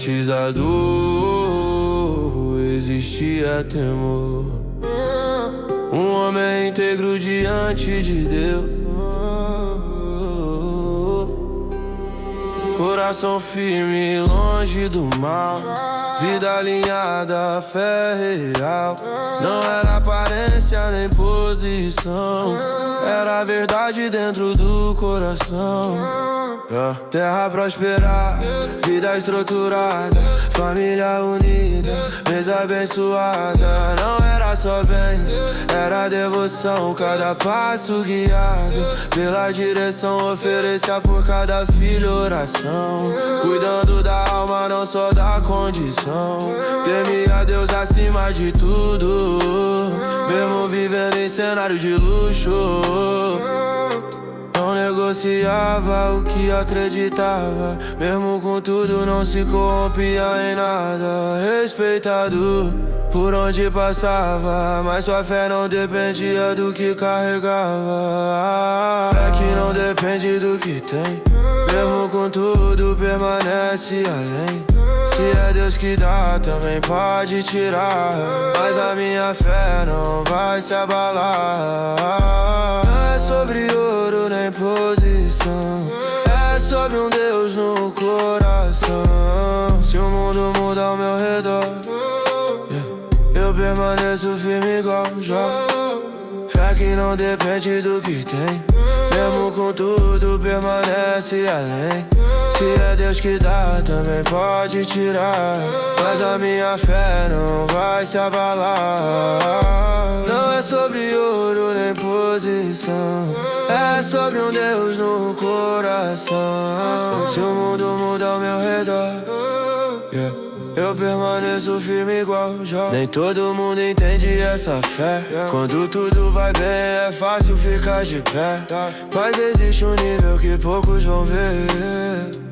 antes da dor existia temor. Um homem íntegro diante de Deus, coração firme longe do mal, vida alinhada, fé real. Não era aparência nem posição, era verdade dentro do coração. Terra prosperada, vida estruturada, família unida, mesa abençoada. Não era só bens, era devoção. Cada passo guiado pela direção, oferecia por cada filho oração. Cuidando da alma, não só da condição. Temia Deus acima de tudo, mesmo vivendo em cenário de luxo. Não negociava o que acreditava, mesmo com tudo não se corrompia em nada. Respeitado por onde passava, mas sua fé não dependia do que carregava. Fé que não depende do que tem, mesmo com tudo permanece além. Se é Deus que dá, também pode tirar, mas a minha fé não vai se abalar. Não é sobre ouro nem posição, é sobre um Deus no coração. Se o mundo muda ao meu redor, eu permaneço firme igual Jó. Fé que não depende do que tem, mesmo com tudo permanece além. Se é Deus que dá, também pode tirar, mas a minha fé não vai se abalar. Não é sobre ouro nem posição, é sobre um Deus no coração. Se o mundo muda ao meu redor, eu permaneço firme igual Jó. Nem todo mundo entende essa fé. Quando tudo vai bem é fácil ficar de pé, mas existe um nível que poucos vão ver.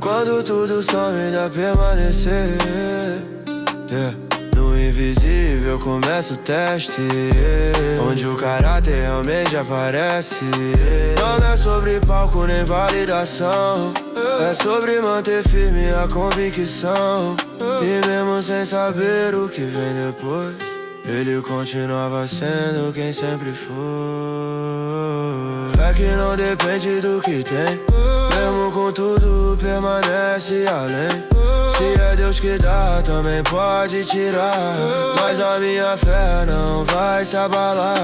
Quando tudo some ainda permanecer, no invisível começa o teste, onde o caráter realmente aparece. Não é sobre palco nem validação, é sobre manter firme a convicção. E mesmo sem saber o que vem depois, ele continuava sendo quem sempre foi. Fé que não depende do que tem, mesmo com tudo permanece além. Se é Deus que dá, também pode tirar, mas a minha fé não vai se abalar.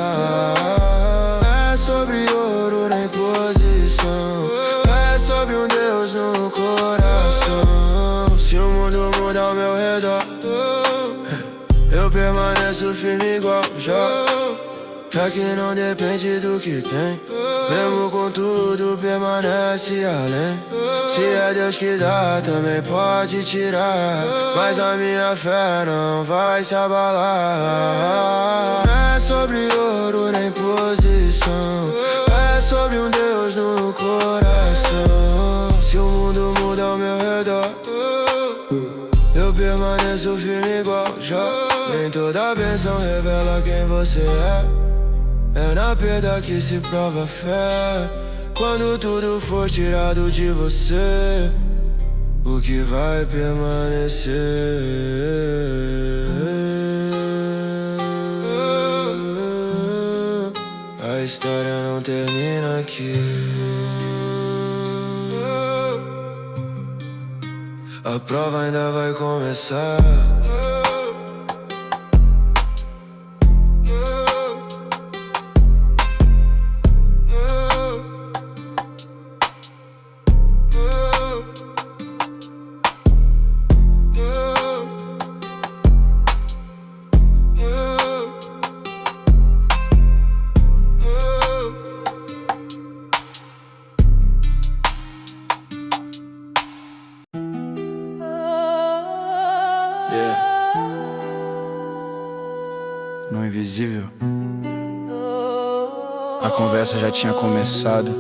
É sobre ouro nem posição, é sobre um Deus no coração. Se o mundo muda ao meu redor, eu permaneço firme igual Jó. Fé que não depende do que tem, mesmo com tudo permanece além. Se é Deus que dá, também pode tirar, mas a minha fé não vai se abalar. Não é sobre ouro nem posição, é sobre um Deus no coração. Se o mundo muda ao meu redor, eu permaneço firme igual Jó. Nem toda bênção revela quem você é, é na perda que se prova a fé. Quando tudo for tirado de você, o que vai permanecer? A história não termina aqui, a prova ainda vai começar. No invisível, a conversa já tinha começado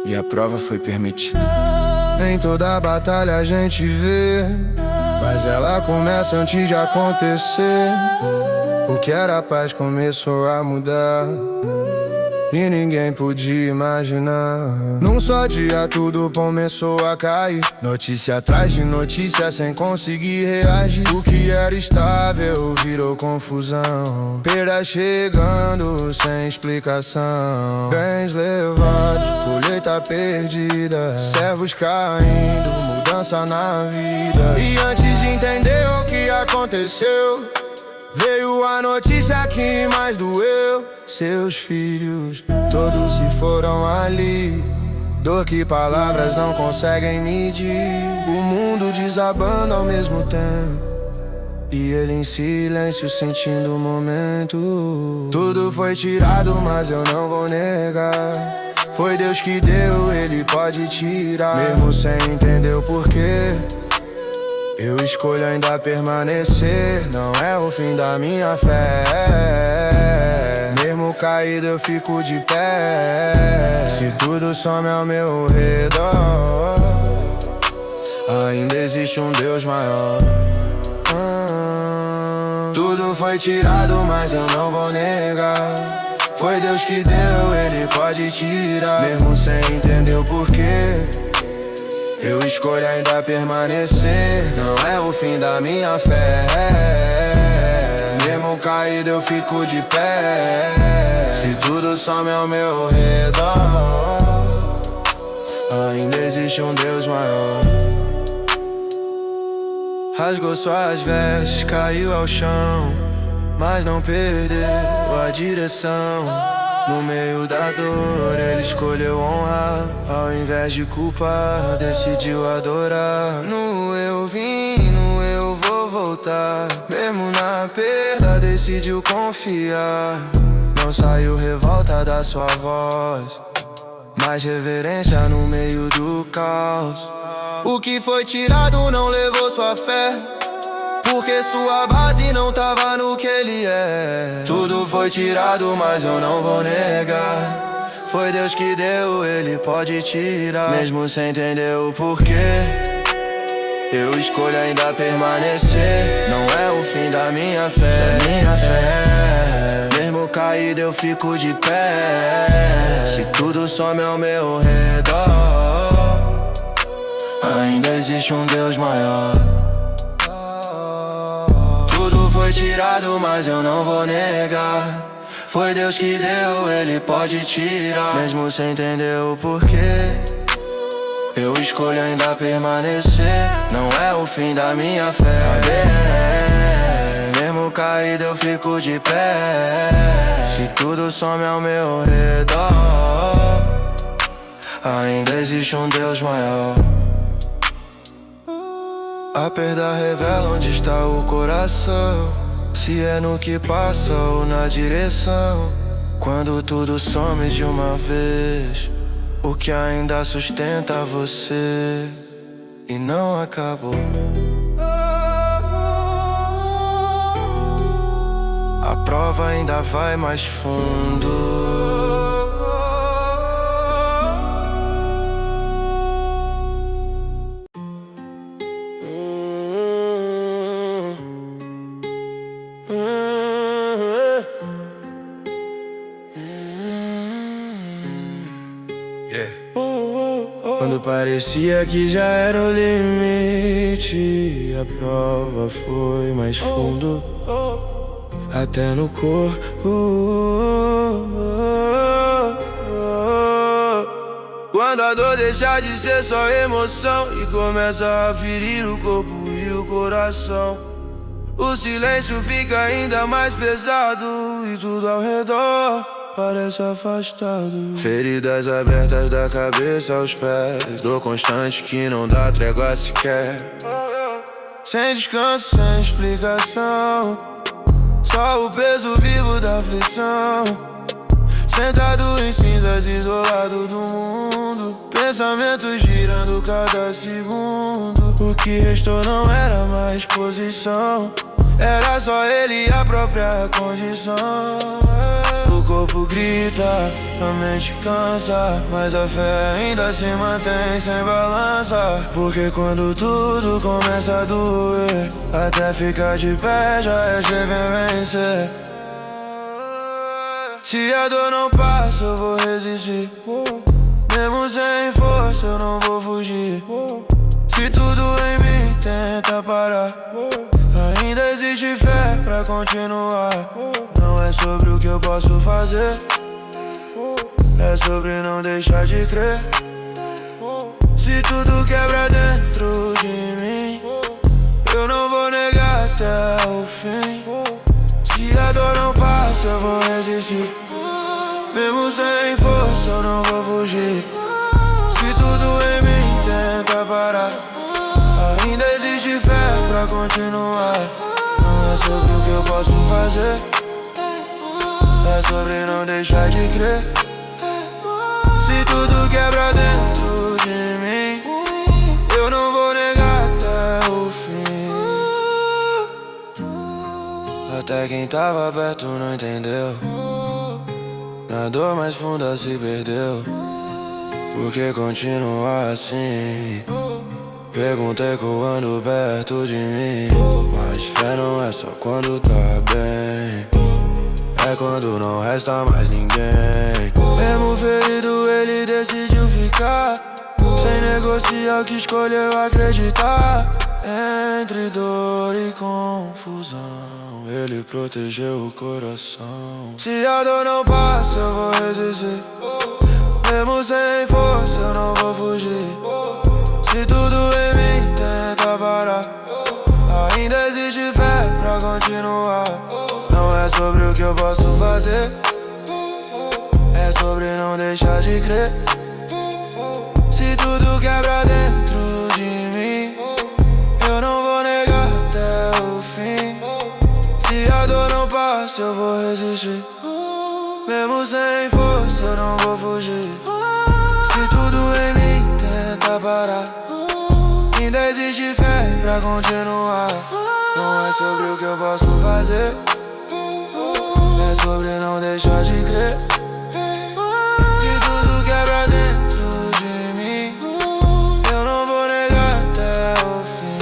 e a prova foi permitida. Nem toda batalha a gente vê, mas ela começa antes de acontecer. O que era paz começou a mudar, e ninguém podia imaginar. Num só dia tudo começou a cair, notícia atrás de notícia sem conseguir reagir. O que era estável virou confusão, perda chegando sem explicação. Bens levados, colheita perdida, servos caindo, mudança na vida. E antes de entender o que aconteceu, veio a notícia que mais doeu. Seus filhos todos se foram ali, dor que palavras não conseguem medir. O mundo desabando ao mesmo tempo, e ele em silêncio sentindo o momento. Tudo foi tirado, mas eu não vou negar, foi Deus que deu, ele pode tirar. Mesmo sem entender o porquê, eu escolho ainda permanecer. Não é o fim da minha fé, mesmo caído eu fico de pé. Se tudo some ao meu redor, ainda existe um Deus maior. Tudo foi tirado, mas eu não vou negar, foi Deus que deu, ele pode tirar. Mesmo sem entender o porquê, eu escolho ainda permanecer. Não é o fim da minha fé, mesmo caído eu fico de pé. Se tudo some ao meu redor, ainda existe um Deus maior. Rasgou suas vestes, caiu ao chão, mas não perdeu a direção. No meio da dor ele escolheu honrar, ao invés de culpar, decidiu adorar. No eu vim, no eu vou voltar, mesmo na perda decidiu confiar. Não saiu revolta da sua voz, mas reverência no meio do caos. O que foi tirado não levou sua fé, porque sua base não tava no que ele é. Tudo foi tirado, mas eu não vou negar, foi Deus que deu, ele pode tirar. Mesmo sem entender o porquê, eu escolho ainda permanecer. Não é o fim da minha fé, mesmo caído eu fico de pé. Se tudo some ao meu redor, ainda existe um Deus maior. Tudo foi tirado, mas eu não vou negar, foi Deus que deu, ele pode tirar. Mesmo sem entender o porquê, eu escolho ainda permanecer. Não é o fim da minha fé, mesmo caído eu fico de pé. Se tudo some ao meu redor, ainda existe um Deus maior. A perda revela onde está o coração, se é no que passa ou na direção. Quando tudo some de uma vez, o que ainda sustenta você e não acabou. A prova ainda vai mais fundo. Quando parecia que já era o limite, a prova foi mais fundo, até no corpo. Quando a dor deixa de ser só emoção e começa a ferir o corpo e o coração, o silêncio fica ainda mais pesado e tudo ao redor parece afastado. Feridas abertas da cabeça aos pés, dor constante que não dá trégua sequer. Sem descanso, sem explicação, só o peso vivo da aflição. Sentado em cinzas, isolado do mundo, pensamentos girando cada segundo. O que restou não era mais posição, era só ele e a própria condição. O corpo grita, a mente cansa, mas a fé ainda se mantém sem balança. Porque quando tudo começa a doer, até ficar de pé já é vencer. Se a dor não passa, eu vou resistir. Mesmo sem força, eu não vou fugir. Se tudo em mim tenta parar, ainda existe fé pra continuar. Não é sobre o que eu posso fazer, é sobre não deixar de crer. Se tudo quebra dentro de mim, eu não vou negar até o fim. Se a dor não passa, eu vou resistir. Mesmo sem força, eu não vou fugir. Se tudo em mim tenta parar, ainda existe fé pra continuar. Não é sobre o que eu posso fazer, é sobre não deixar de crer. Se tudo quebra dentro de mim, eu não vou negar até o fim. Até quem tava perto não entendeu, na dor mais funda se perdeu. Por que continuar assim? Perguntei quando perto de mim. Mas fé não é só quando tá bem, é quando não resta mais ninguém. Mesmo ferido ele decidiu ficar, sem negociar o que escolheu acreditar. Entre dor e confusão, ele protegeu o coração. Se a dor não passa, eu vou resistir. Mesmo sem força, eu não vou fugir. Se tudo em mim tenta parar, ainda existe fé pra continuar. Não é sobre o que eu posso fazer, é sobre não deixar de crer. Se tudo quebra dentro de mim, eu não vou negar até o fim. Se a dor não passa, eu vou resistir. Mesmo sem força, eu não vou fugir. Se tudo em mim tenta parar, ainda existe fé pra continuar. Não é sobre o que eu posso fazer, é sobre não deixar de crer. Se tudo quebra dentro de mim, eu não vou negar até o fim.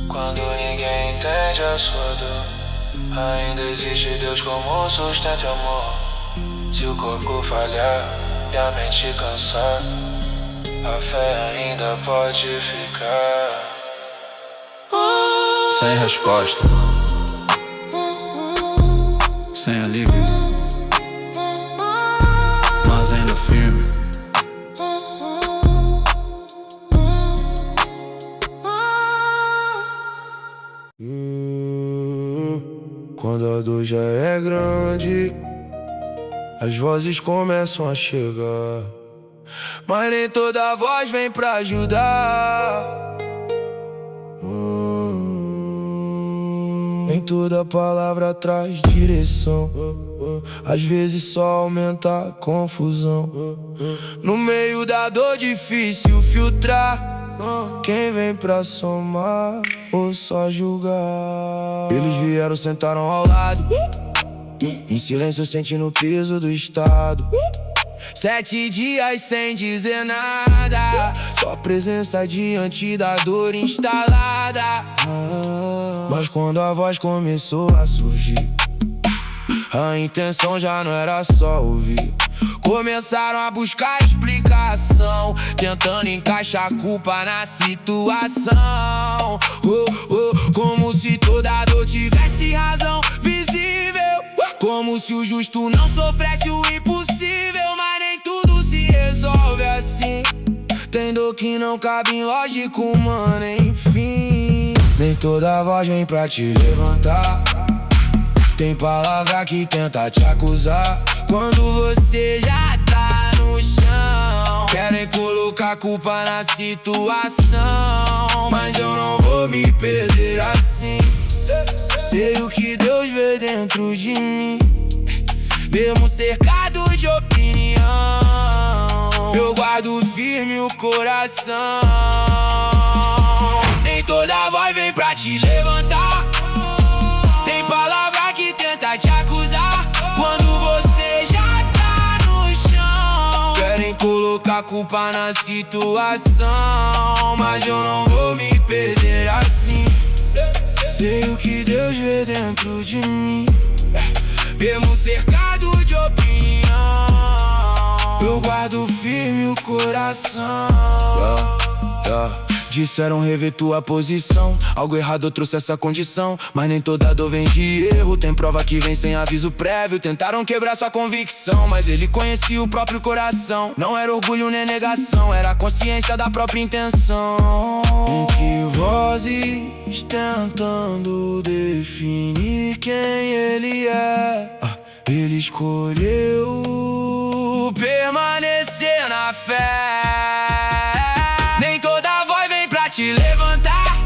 Quando ninguém entende a sua dor, ainda existe Deus como sustento e amor. Se o corpo falhar e a mente cansar, a fé ainda pode ficar. Sem resposta, sem alívio, mas ainda firme. Quando a dor já é grande, as vozes começam a chegar, mas nem toda voz vem pra ajudar. Nem toda palavra traz direção, às vezes só aumenta a confusão. No meio da dor difícil filtrar quem vem pra somar ou só julgar. Eles vieram, sentaram ao lado, em silêncio sentindo o peso do estado. 7 dias sem dizer nada, só presença diante da dor instalada. Mas quando a voz começou a surgir, a intenção já não era só ouvir. Começaram a buscar explicação, tentando encaixar a culpa na situação. Como se toda dor tivesse razão visível, como se o justo não sofresse o impossível. Mas nem tudo se resolve assim, tem dor que não cabe em lógico, mano, enfim. Nem toda voz vem pra te levantar, tem palavra que tenta te acusar quando você já tá no chão. Querem colocar culpa na situação, mas eu não vou me perder assim. Sei o que Deus vê dentro de mim, mesmo cercado de opinião, eu guardo firme o coração. Nem toda voz vem pra te levantar, tem palavra que tenta te acusar quando você já tá no chão. Querem colocar a culpa na situação, mas eu não vou me perder assim. Sei o que Deus vê dentro de mim, coração. Disseram rever tua posição. Algo errado trouxe essa condição, mas nem toda dor vem de erro. Tem prova que vem sem aviso prévio. Tentaram quebrar sua convicção, mas ele conhecia o próprio coração. Não era orgulho nem negação, era a consciência da própria intenção. Entre vozes tentando definir quem ele é, ele escolheu permanecer na fé. Nem toda voz vem pra te levantar.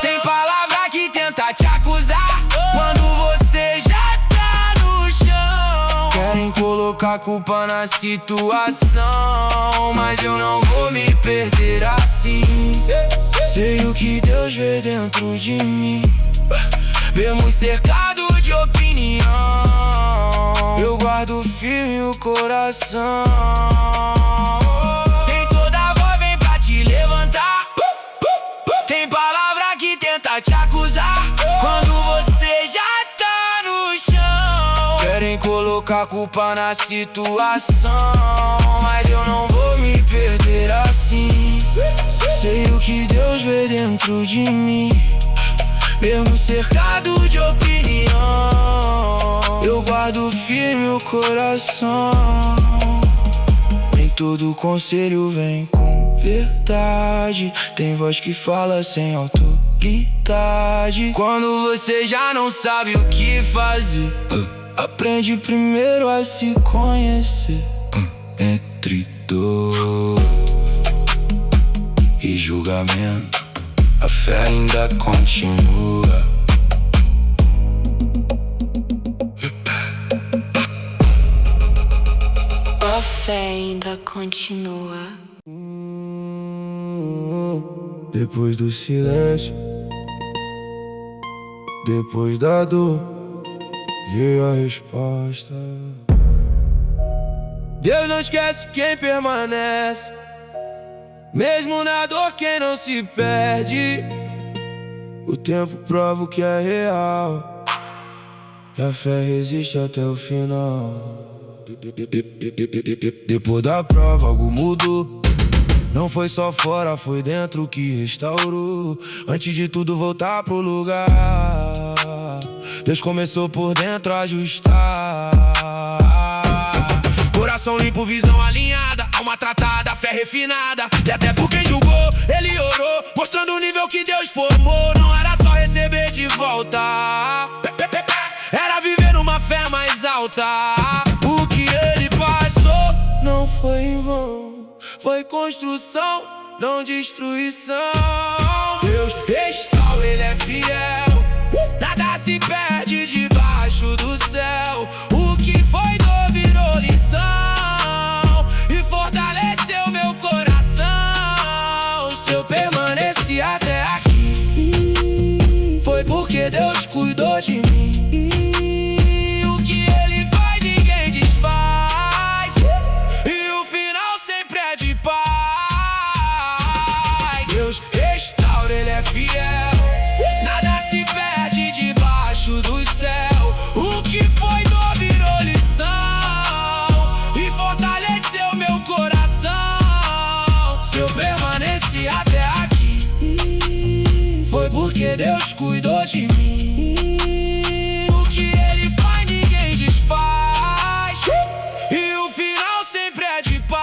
Tem palavra que tenta te acusar quando você já tá no chão. Querem colocar culpa na situação, mas eu não vou me perder assim. Sei o que Deus vê dentro de mim, mesmo cercado de opinião. Eu guardo firme o coração. Tem toda voz vem pra te levantar. Tem palavra que tenta te acusar quando você já tá no chão. Querem colocar culpa na situação, mas eu não vou me perder assim. Sei o que Deus vê dentro de mim, mesmo cercado de opinião. Eu guardo firme o coração. Nem todo conselho vem com verdade. Tem voz que fala sem autoridade. Quando você já não sabe o que fazer, aprende primeiro a se conhecer. Entre dor e julgamento, a fé ainda continua. A fé ainda continua. Depois do silêncio, depois da dor, veio a resposta. Deus não esquece quem permanece, mesmo na dor quem não se perde. O tempo prova o que é real, e a fé resiste até o final. Depois da prova algo mudou. Não foi só fora, foi dentro que restaurou. Antes de tudo voltar pro lugar, Deus começou por dentro a ajustar. Coração limpo, visão alinhada, alma tratada, fé refinada. E até por quem julgou, ele orou, mostrando o nível que Deus formou. Não era só receber de volta, era viver uma fé mais alta. O que ele passou não foi em vão, foi construção, não destruição. Deus restaura, ele é fiel, nada se perde debaixo do céu. O que foi dor virou lição e fortaleceu meu coração. Se eu permaneci até aqui, foi porque Deus cuidou de mim. O que ele faz ninguém desfaz, e o final sempre é de paz. Deus restaura, ele é fiel, nada se perde debaixo do céu. O que foi dor virou lição e fortaleceu meu coração. Se eu permaneci até aqui, foi porque Deus cuidou de mim. O que ele faz ninguém desfaz, e o final sempre é de paz.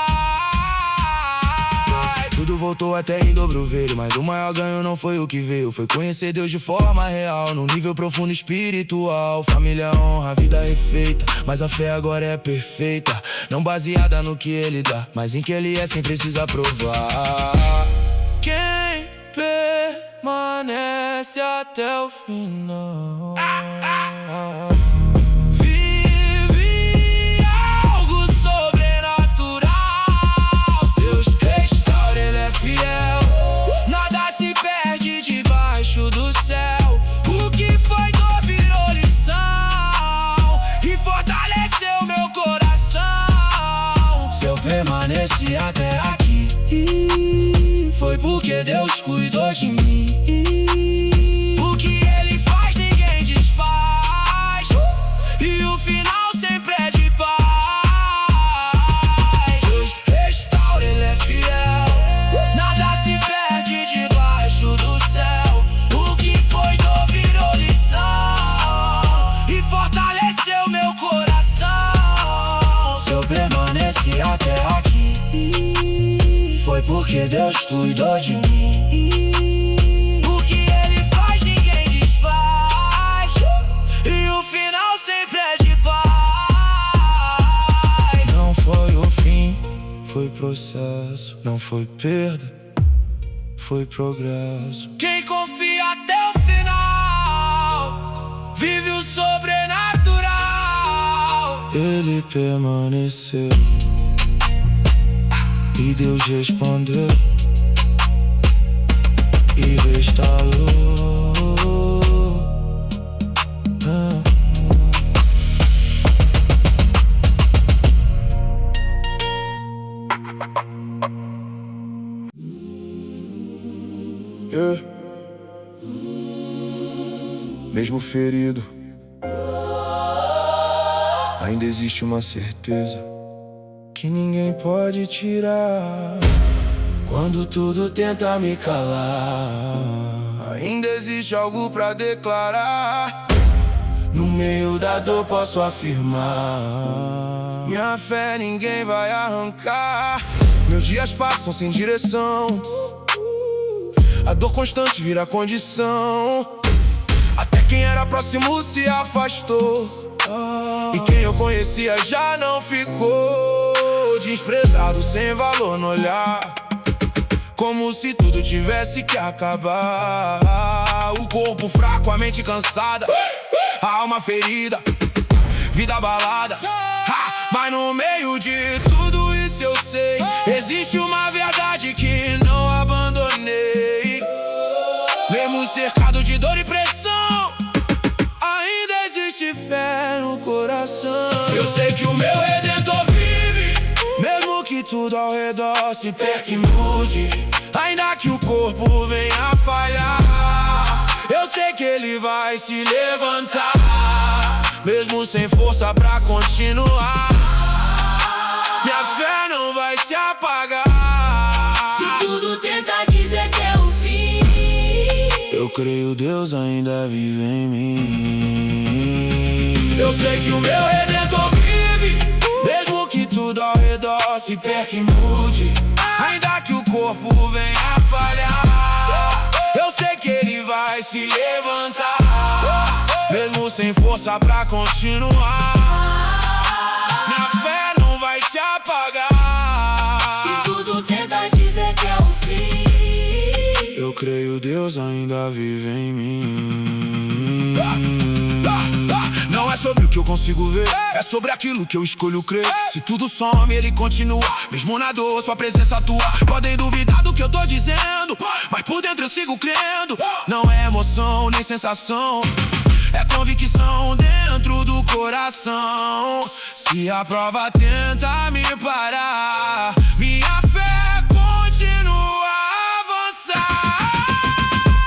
Tudo voltou até em dobro veio, mas o maior ganho não foi o que veio, foi conhecer Deus de forma real, num nível profundo espiritual. Família, honra, vida refeita, mas a fé agora é perfeita. Não baseada no que ele dá, mas em que ele é sem precisar provar. Quem permanece até o final vive algo sobrenatural. Deus restaura, ele é fiel, nada se perde debaixo do céu. O que foi dor virou lição e fortaleceu meu coração. Se eu permaneci até aqui, foi porque Deus cuidou de mim. O que ele faz ninguém desfaz, e o final sempre é de paz. Deus restaura, Deus cuidou de mim. O que ele faz ninguém desfaz, e o final sempre é de paz. Não foi o fim, foi processo. Não foi perda, foi progresso. Quem confia até o final vive o sobrenatural. Ele permaneceu e Deus respondeu e restaurou. Mesmo ferido, ainda existe uma certeza que ninguém pode tirar. Quando tudo tenta me calar, ainda existe algo pra declarar. No meio da dor posso afirmar: minha fé ninguém vai arrancar. Meus dias passam sem direção, a dor constante vira condição. Até quem era próximo se afastou, e quem eu conhecia já não ficou. Desprezado, sem valor no olhar, como se tudo tivesse que acabar. O corpo fraco, a mente cansada, a alma ferida, vida abalada. Mas no meio de tudo isso eu sei, existe uma verdade que não abandonei. Mesmo cercado de dor e pressão, ainda existe fé no coração. Eu sei que o meu Redentor vive, mesmo que tudo ao redor se perca e mude. Ainda que o corpo venha a falhar, eu sei que ele vai se levantar. Mesmo sem força pra continuar, minha fé não vai se apagar. Se tudo tenta dizer que é o fim, eu creio Deus ainda vive em mim. Eu sei que o meu Redentor vive, mesmo que tudo ao redor se perca e mude. Ainda que o corpo venha a falhar, eu sei que ele vai se levantar. Mesmo sem força pra continuar, minha fé não vai se apagar. se tudo tenta dizer que é o fim, eu creio Deus ainda vive em mim. Não é sobre o que eu consigo ver, é sobre aquilo que eu escolho crer. Se tudo some, ele continua, mesmo na dor, sua presença atua. Podem duvidar do que eu tô dizendo, mas por dentro eu sigo crendo. Não é emoção, nem sensação, é convicção dentro do coração. Se a prova tenta me parar, minha fé continua a avançar.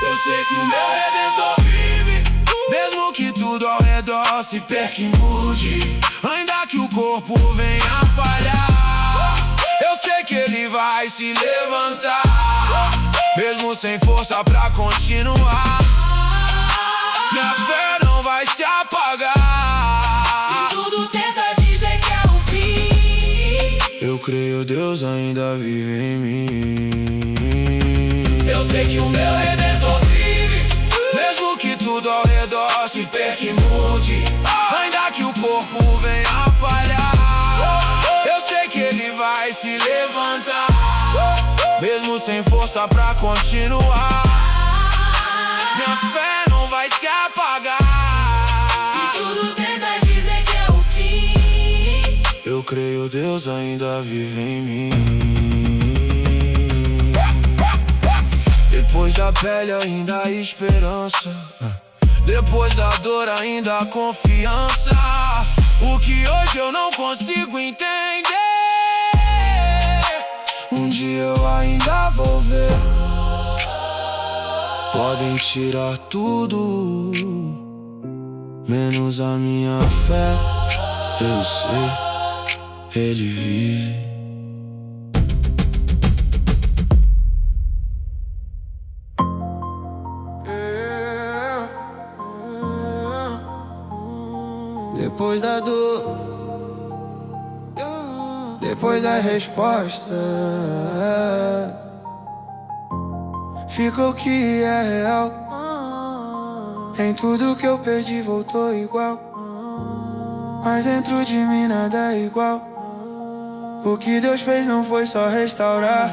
Eu sei que o meu Redentor vive, mesmo que tudo ao redor se perca e mude. Ainda que o corpo venha a falhar, eu sei que ele vai se levantar. Mesmo sem força pra continuar, minha fé não vai se apagar. se tudo tenta dizer que é o fim, eu creio Deus ainda vive em mim. eu sei que o meu Redentor vive, mesmo que tudo ao redor se perca e mude. Ainda que o corpo venha a falhar, eu sei que ele vai se levantar. Mesmo sem força pra continuar, minha fé não vai se apagar. se tudo tenta dizer que é o fim, eu creio Deus ainda vive em mim. Depois da pele ainda há esperança, depois da dor ainda há confiança. O que hoje eu não consigo entender, um dia eu ainda vou ver. Podem tirar tudo, menos a minha fé. Eu sei, ele vive. Depois da dor, depois da resposta, ficou o que é real. Nem tudo que eu perdi voltou igual, mas dentro de mim nada é igual. O que Deus fez não foi só restaurar,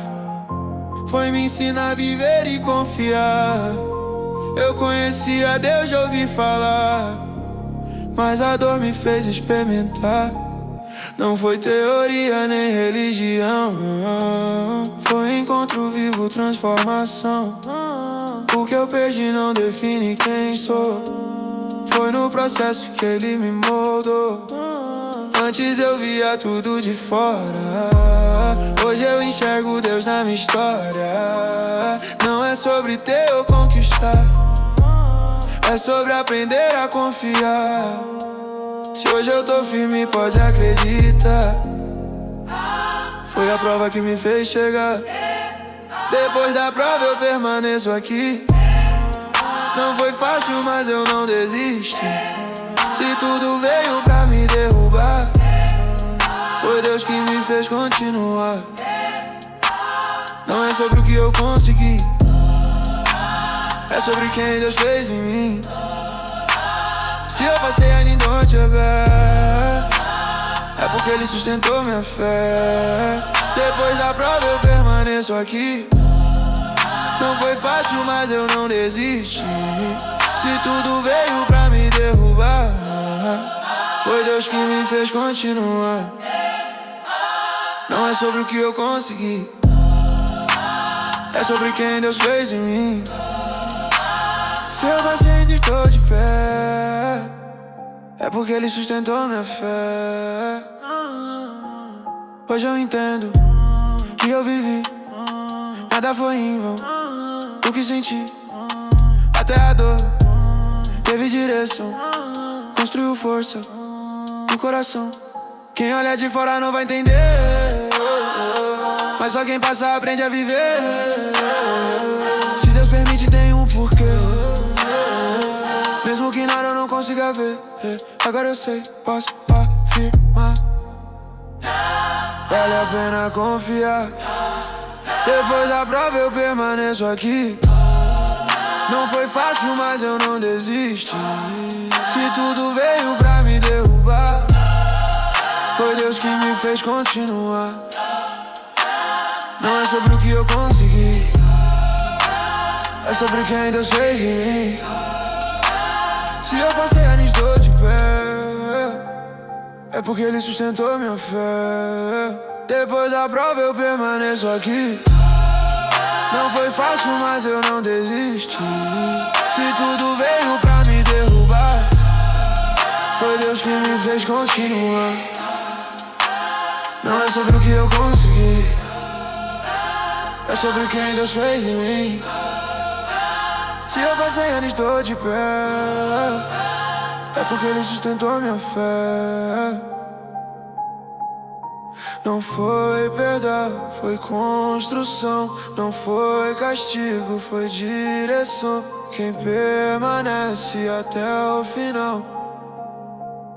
foi me ensinar a viver e confiar. Eu conhecia Deus de ouvir falar, mas a dor me fez experimentar. Não foi teoria nem religião, foi encontro vivo, transformação. O que eu perdi não define quem sou, foi no processo que Ele me moldou. Antes eu via tudo de fora, hoje eu enxergo Deus na minha história. Não é sobre ter ou conquistar, é sobre aprender a confiar. Se hoje eu tô firme, pode acreditar. Foi a prova que me fez chegar. Depois da prova eu permaneço aqui. Não foi fácil, mas eu não desisti. Se tudo veio pra me derrubar, foi Deus que me fez continuar. Não é sobre o que eu consegui, é sobre quem Deus fez em mim. Se eu passei a noite aberta, é porque Ele sustentou minha fé. Depois da prova eu permaneço aqui. Não foi fácil, mas eu não desisti. Se tudo veio pra me derrubar, foi Deus que me fez continuar. Não é sobre o que eu consegui, é sobre quem Deus fez em mim. Se eu passei e estou de pé, é porque Ele sustentou minha fé. Hoje eu entendo que eu vivi, nada foi em vão. O que senti, até a dor, teve direção, construiu força no coração. Quem olha de fora não vai entender, mas só quem passa aprende a viver. Se Deus permite tem um porquê, mesmo que nada eu não consiga ver. Agora eu sei, posso afirmar, vale a pena confiar. Depois da prova eu permaneço aqui. Não foi fácil, mas eu não desisti. Se tudo veio pra me derrubar, foi Deus que me fez continuar. Não é sobre o que eu consegui, é sobre quem Deus fez em mim. Se eu passei a estou de pé, é porque Ele sustentou minha fé. Depois da prova eu permaneço aqui. Não foi fácil, mas eu não desisti. Se tudo veio pra me derrubar, foi Deus que me fez continuar. Não é sobre o que eu consegui, é sobre quem Deus fez em mim. Se eu passei anos estou de pé, é porque Ele sustentou minha fé. Não foi perda, foi construção. Não foi castigo, foi direção. Quem permanece até o final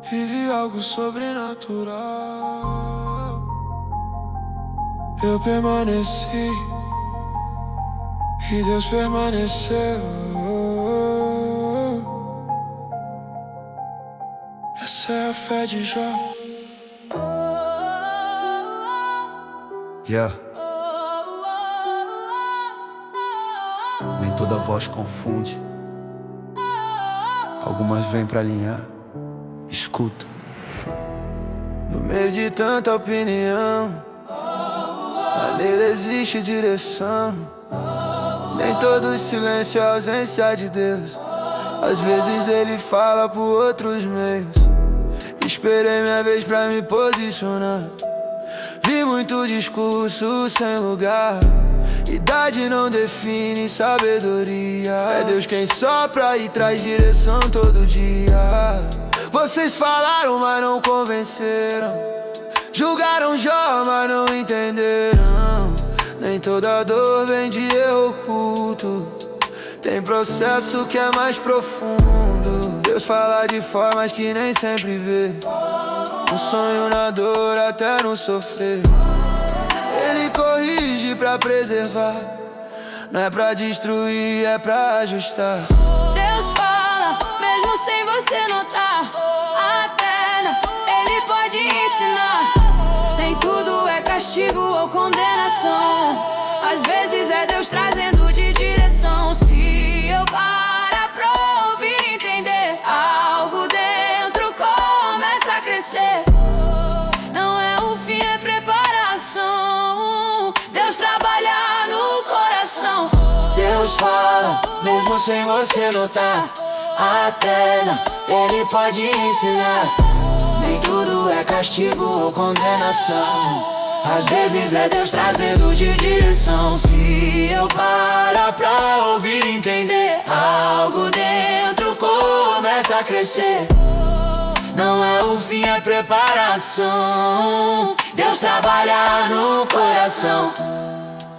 vive algo sobrenatural. Eu permaneci e Deus permaneceu. Essa é a fé de Jó. Yeah. Nem toda voz confunde, algumas vêm pra alinhar. Escuta. No meio de tanta opinião, na nele existe direção. Nem todo silêncio é ausência de Deus. Às vezes Ele fala por outros meios. Esperei minha vez pra me posicionar. Vi muito discurso sem lugar. Idade não define sabedoria. É Deus quem sopra e traz direção todo dia. Vocês falaram, mas não convenceram. Julgaram Jó, mas não entenderam. Nem toda dor vem de erro oculto. Tem processo que é mais profundo. Deus fala de formas que nem sempre vê. No sonho, na dor, até no sofrer. Ele corrige pra preservar. Não é pra destruir, é pra ajustar. Deus fala, mesmo sem você notar. Até Ele pode ensinar. Nem tudo é castigo ou condenação. Às vezes é Deus trazendo de direção. Se eu parar pra ouvir e entender, algo dentro começa a crescer. Não é o fim, é preparação. Deus trabalha no coração. Deus fala, mesmo sem você notar. Até Ele pode ensinar. Nem tudo é castigo ou condenação. Às vezes é Deus trazendo de direção. Se eu parar pra ouvir e entender, algo dentro começa a crescer. Não é o fim, é preparação. Deus trabalha no coração.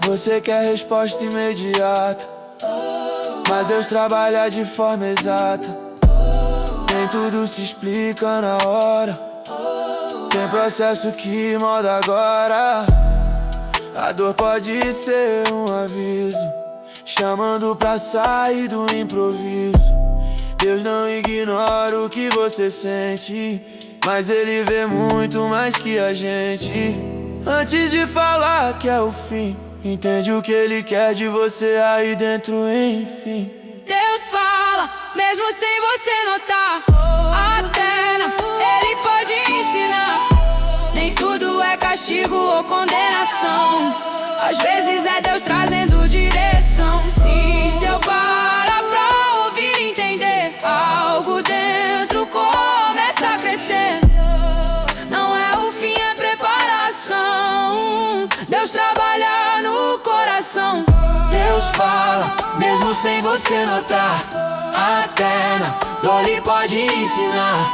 Você quer resposta imediata, mas Deus trabalha de forma exata. Nem tudo se explica na hora. Tem processo que molda agora. A dor pode ser um aviso, chamando pra sair do improviso. Deus não ignora o que você sente, mas Ele vê muito mais que a gente. Antes de falar que é o fim, entende o que Ele quer de você aí dentro, enfim. Deus fala, mesmo sem você notar. Até Ele pode ensinar. Nem tudo é castigo ou condenação. Às vezes é Deus trazendo direção. Se eu parar pra ouvir e entender, algo dentro começa a crescer. Não é o fim, é preparação. Deus trabalha no coração. Deus fala, mesmo sem você notar. Até Ele pode ensinar.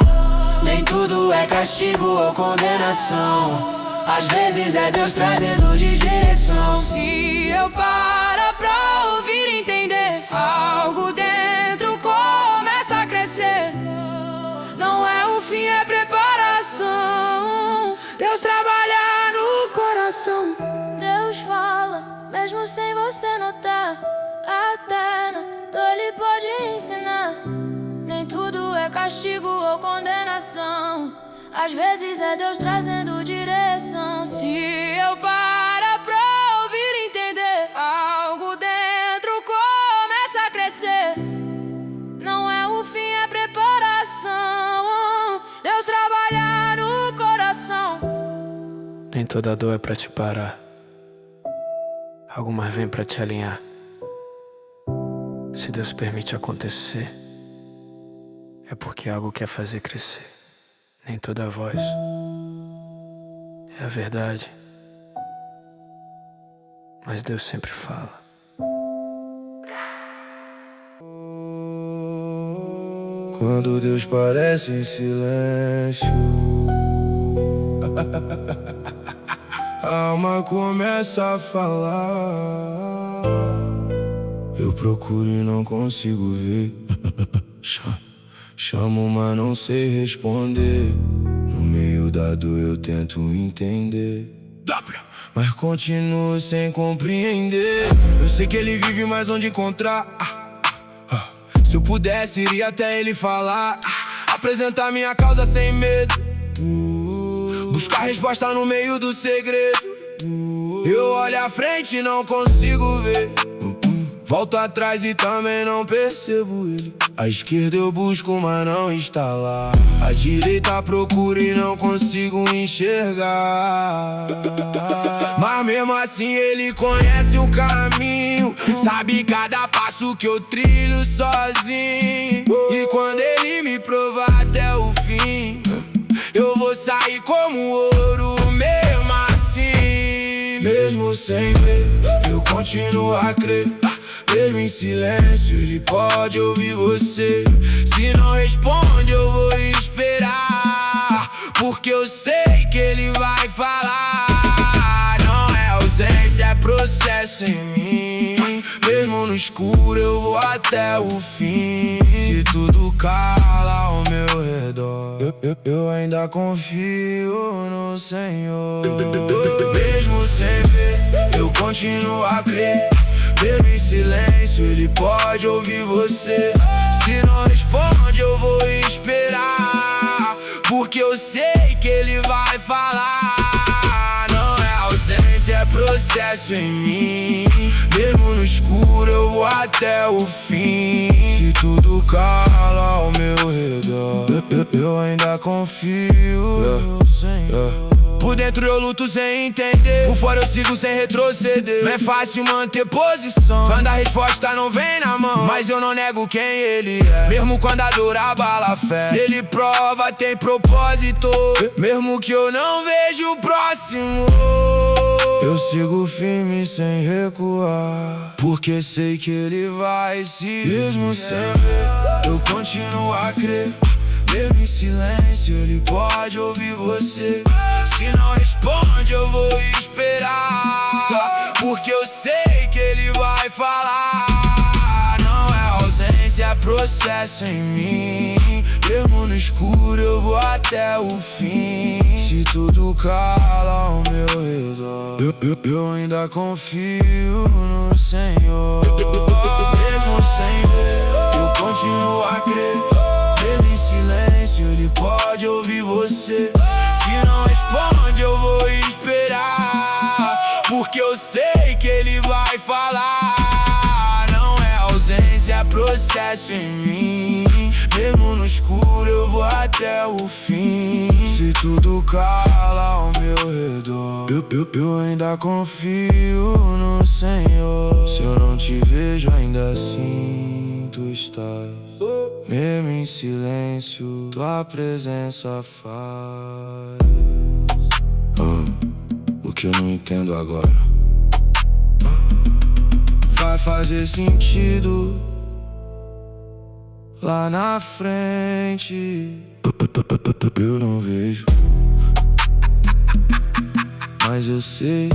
Nem tudo é castigo ou condenação. Às vezes é Deus trazendo de direção. Se eu parar pra ouvir e entender, algo dentro começa a crescer. Não é o fim, é preparação. Deus trabalha no coração. Deus fala, mesmo sem você notar. Até Ele pode ensinar. Nem tudo é castigo ou condenação. Às vezes é Deus trazendo direção. Se eu parar pra ouvir e entender, algo dentro começa a crescer. Não é o fim, é preparação. Deus trabalha no coração. Nem toda dor é pra te parar. Algo mais vem pra te alinhar. Se Deus permite acontecer, é porque algo quer fazer crescer. Nem toda voz é a verdade, mas Deus sempre fala. Quando Deus parece em silêncio, a alma começa a falar. Eu procuro e não consigo ver. Chamo, mas não sei responder. No meio da dor eu tento entender, mas continuo sem compreender. Eu sei que Ele vive, mas onde encontrar? Se eu pudesse, iria até Ele falar. Apresentar minha causa sem medo. Buscar resposta no meio do segredo. Eu olho à frente e não consigo ver. Volto atrás e também não percebo Ele. À esquerda eu busco, mas não está lá. À direita procuro e não consigo enxergar. Mas mesmo assim Ele conhece o caminho. Sabe cada passo que eu trilho sozinho. E quando Ele me provar até o fim, eu vou sair como ouro mesmo assim. Mesmo sem ver, eu continuo a crer. Mesmo em silêncio, Ele pode ouvir você. Se não responde, eu vou esperar, porque eu sei que Ele vai falar. Não é ausência, é processo em mim. Mesmo no escuro, eu vou até o fim. Se tudo cala ao meu redor, eu ainda confio no Senhor. Mesmo sem ver, eu continuo a crer. Mesmo em silêncio, ele pode ouvir você. Se não responde, eu vou esperar, porque eu sei que ele vai falar. Não é ausência, é processo em mim. Mesmo no escuro, eu vou até o fim. Se tudo cala ao meu redor, eu ainda confio, Senhor. Por dentro eu luto sem entender, por fora eu sigo sem retroceder. Não é fácil manter posição quando a resposta não vem na mão, mas eu não nego quem ele é, mesmo quando a dor abala a fé. Se ele prova, tem propósito, mesmo que eu não veja o próximo. Eu sigo firme sem recuar, porque sei que ele vai se mesmo sem ver, eu continuo a crer. Mesmo em silêncio, ele pode ouvir você. Se não responde, eu vou esperar, porque eu sei que ele vai falar. Não é ausência, é processo em mim. Mesmo no escuro, eu vou até o fim. Se tudo cala ao meu redor, eu ainda confio no Senhor. Mesmo sem ver, eu continuo a crer. Mesmo em silêncio, ele pode ouvir você. Se não responde, eu vou esperar, porque eu sei que ele vai falar. Não é ausência, é processo em mim. Mesmo no escuro, eu vou até o fim. Se tudo cala ao meu redor, eu ainda confio no Senhor. Se eu não te vejo, ainda assim tu estás. Mesmo em silêncio, tua presença faz o que eu não entendo agora vai fazer sentido lá na frente. Eu não vejo, mas eu sei